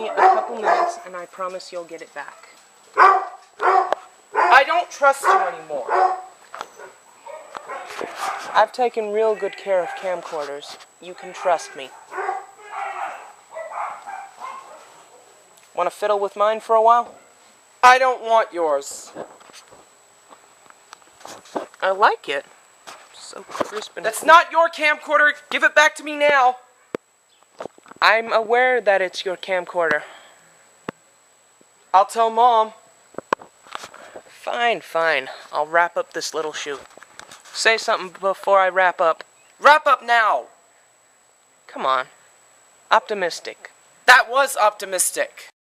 me a couple minutes and I promise you'll get it back. I don't trust you anymore. I've taken real good care of camcorders. You can trust me. Want to fiddle with mine for a while? I don't want yours. I like it. So crisp and... That's not your camcorder! Give it back to me now! I'm aware that it's your camcorder. I'll tell Mom. Fine, fine. I'll wrap up this little shoot. Say something before I wrap up. Wrap up now! Come on. Optimistic. That was optimistic.